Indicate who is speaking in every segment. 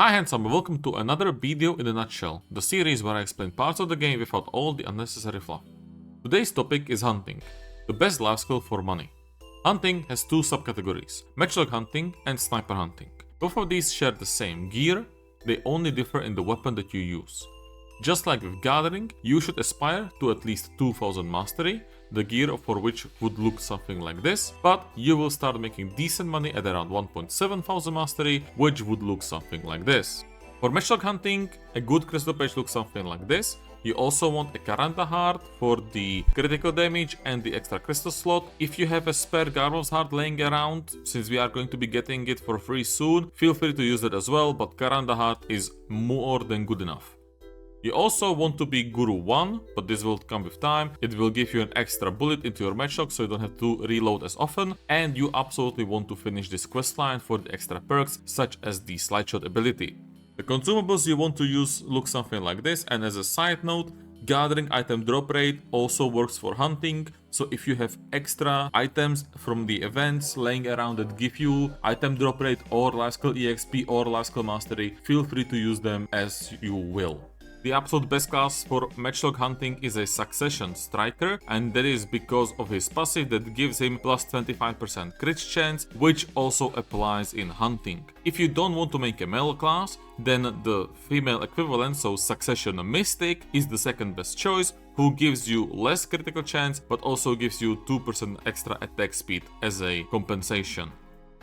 Speaker 1: Hi handsome, welcome to another video in a nutshell, the series where I explain parts of the game without all the unnecessary fluff. Today's topic is hunting, the best life skill for money. Hunting has two subcategories, matchlock hunting and sniper hunting. Both of these share the same gear, they only differ in the weapon that you use. Just like with gathering, you should aspire to at least 2000 mastery, the gear for which would look something like this, but you will start making decent money at around 1,700 mastery, which would look something like this. For matchlock hunting, a good crystal page looks something like this. You also want a Karanda heart for the critical damage and the extra crystal slot. If you have a spare Garmov's heart laying around, since we are going to be getting it for free soon, feel free to use that as well, but Karanda heart is more than good enough. You also want to be Guru 1, but this will come with time. It will give you an extra bullet into your matchlock so you don't have to reload as often. And you absolutely want to finish this questline for the extra perks, such as the slideshot ability. The consumables you want to use look something like this, and as a side note, gathering item drop rate also works for hunting. So if you have extra items from the events laying around that give you item drop rate or life skill EXP or life skill mastery, feel free to use them as you will. The absolute best class for matchlock hunting is a Succession Striker, and that is because of his passive that gives him plus 25% crit chance, which also applies in hunting. If you don't want to make a male class, then the female equivalent, so Succession Mystic, is the second best choice, who gives you less critical chance but also gives you 2% extra attack speed as a compensation.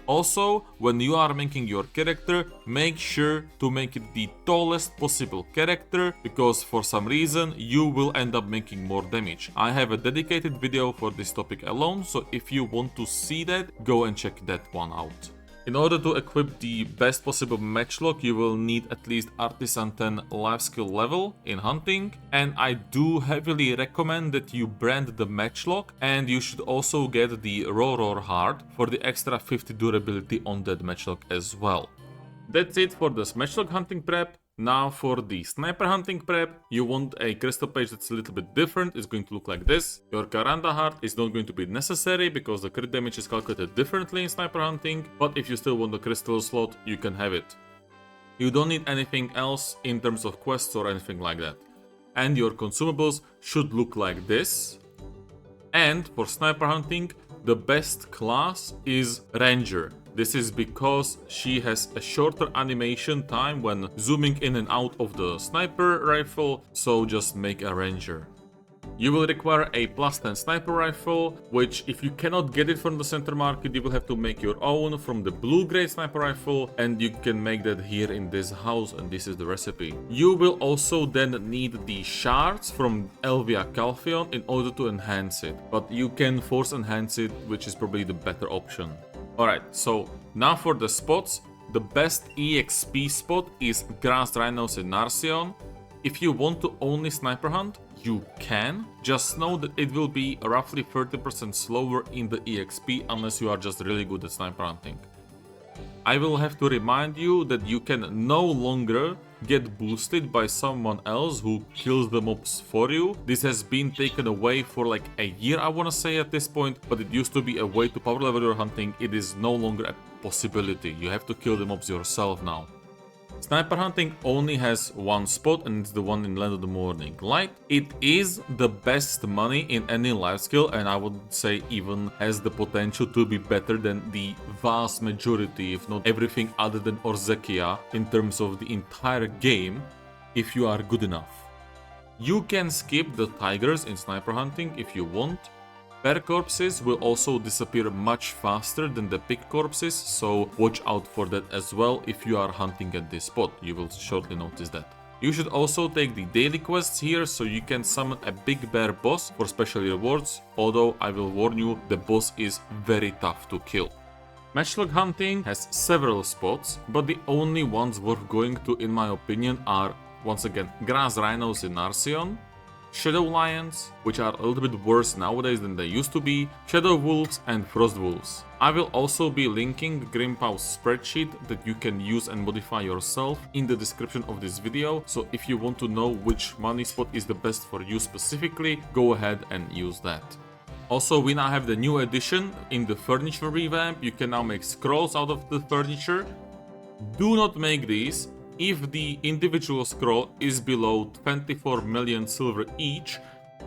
Speaker 1: Also, when you are making your character, make sure to make it the tallest possible character, because for some reason you will end up making more damage. I have a dedicated video for this topic alone, so if you want to see that, go and check that one out. In order to equip the best possible matchlock, you will need at least Artisan 10 life skill level in hunting, and I do heavily recommend that you brand the matchlock, and you should also get the Roar heart for the extra 50 durability on that matchlock as well. That's it for this matchlock hunting prep. Now for the sniper hunting prep, you want a crystal page that's a little bit different. It's going to look like this. Your Karanda heart is not going to be necessary because the crit damage is calculated differently in sniper hunting, but if you still want the crystal slot, you can have it. You don't need anything else in terms of quests or anything like that. And your consumables should look like this. And for sniper hunting, the best class is Ranger. This is because she has a shorter animation time when zooming in and out of the sniper rifle, so just make a Ranger. You will require a plus 10 sniper rifle, which if you cannot get it from the center market, you will have to make your own from the blue grade sniper rifle, and you can make that here in this house, and this is the recipe. You will also then need the shards from Elvia Calpheon in order to enhance it, but you can force enhance it, which is probably the better option. Alright, so now for the spots. The best EXP spot is Grass Rhinos in Narsion. If you want to only sniper hunt, you can. Just know that it will be roughly 30% slower in the EXP unless you are just really good at sniper hunting. I will have to remind you that you can no longer get boosted by someone else who kills the mobs for you. This has been taken away for like a year, I want to say at this point, but it used to be a way to power level your hunting. It is no longer a possibility. You have to kill the mobs yourself now. Sniper hunting only has one spot, and it's the one in Land of the Morning Light. It is the best money in any life skill, and I would say even has the potential to be better than the vast majority, if not everything other than Orzekia, in terms of the entire game, if you are good enough. You can skip the tigers in sniper hunting if you want. Bear corpses will also disappear much faster than the pig corpses, so watch out for that as well if you are hunting at this spot. You will shortly notice that. You should also take the daily quests here so you can summon a big bear boss for special rewards, although I will warn you, the boss is very tough to kill. Matchlock hunting has several spots, but the only ones worth going to in my opinion are, once again, Grass Rhinos in Narsion, Shadow Lions, which are a little bit worse nowadays than they used to be, Shadow Wolves and Frost Wolves. I will also be linking Grimpau's spreadsheet that you can use and modify yourself in the description of this video, so if you want to know which money spot is the best for you specifically, go ahead and use that. Also, we now have the new addition in the furniture revamp. You can now make scrolls out of the furniture. Do not make these. if the individual scroll is below 24 million silver each,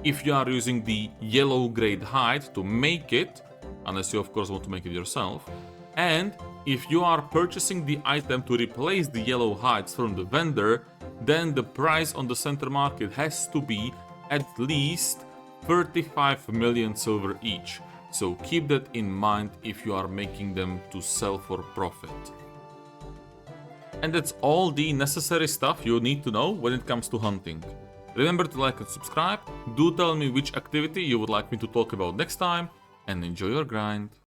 Speaker 1: if you are using the yellow grade hide to make it, unless you of course want to make it yourself, and if you are purchasing the item to replace the yellow hides from the vendor, then the price on the center market has to be at least 35 million silver each. So keep that in mind if you are making them to sell for profit. And that's all the necessary stuff you need to know when it comes to hunting. Remember to like and subscribe, do tell me which activity you would like me to talk about next time, and enjoy your grind.